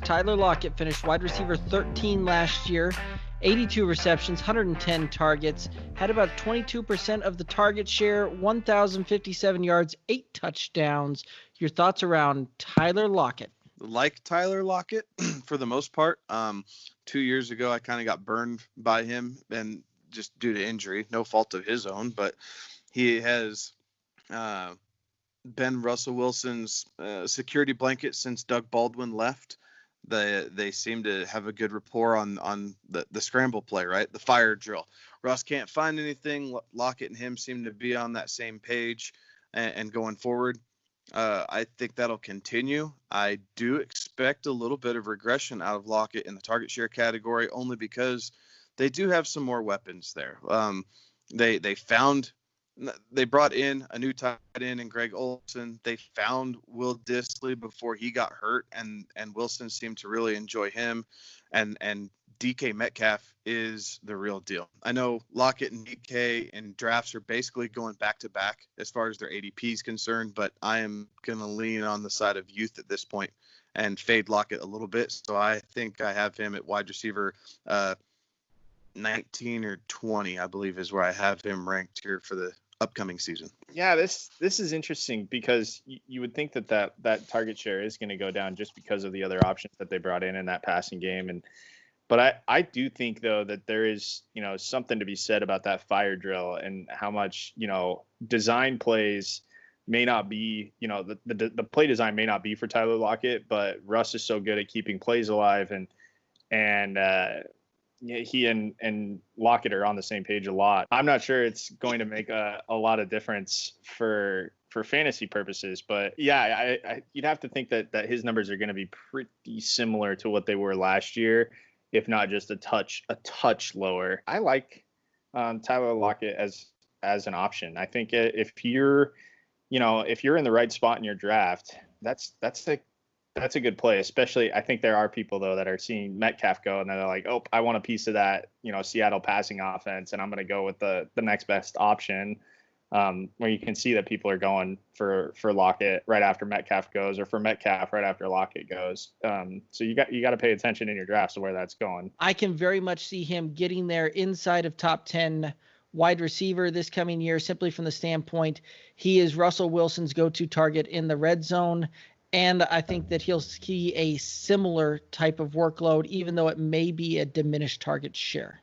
Tyler Lockett finished wide receiver 13 last year, 82 receptions, 110 targets, had about 22% of the target share, 1,057 yards, 8 touchdowns. Your thoughts around Tyler Lockett? Like Tyler Lockett for the most part. 2 years ago, I kind of got burned by him, and just due to injury, no fault of his own, but he has been Russell Wilson's security blanket since Doug Baldwin left. They seem to have a good rapport on the scramble play, right? The fire drill. Russ can't find anything. Lockett and him seem to be on that same page, and going forward, I think that'll continue. I do expect a little bit of regression out of Lockett in the target share category, only because they do have some more weapons there. They brought in a new tight end in Greg Olsen. They found Will Dissly before he got hurt, and Wilson seemed to really enjoy him. And DK Metcalf is the real deal. I know Lockett and DK in drafts are basically going back to back as far as their ADP is concerned, but I am going to lean on the side of youth at this point and fade Lockett a little bit. So I think I have him at wide receiver 19 or 20, I believe, is where I have him ranked here for the upcoming season. Yeah, this is interesting because you would think that target share is going to go down just because of the other options that they brought in that passing game. But I do think, though, that there is, something to be said about that fire drill and how much, design plays may not be, the play design may not be for Tyler Lockett, but Russ is so good at keeping plays alive, and he and Lockett are on the same page a lot. I'm not sure it's going to make a lot of difference for fantasy purposes, but yeah, you'd have to think that his numbers are going to be pretty similar to what they were last year, if not just a touch lower. I like Tyler Lockett as an option. I think if you're in the right spot in your draft, that's a good play. Especially, I think there are people though that are seeing Metcalf go and they're like, oh, I want a piece of that, Seattle passing offense, and I'm going to go with the next best option. Where you can see that people are going for Lockett right after Metcalf goes, or for Metcalf right after Lockett goes. So you got to pay attention in your drafts to where that's going. I can very much see him getting there inside of top 10 wide receiver this coming year, simply from the standpoint he is Russell Wilson's go-to target in the red zone. And I think that he'll see a similar type of workload, even though it may be a diminished target share.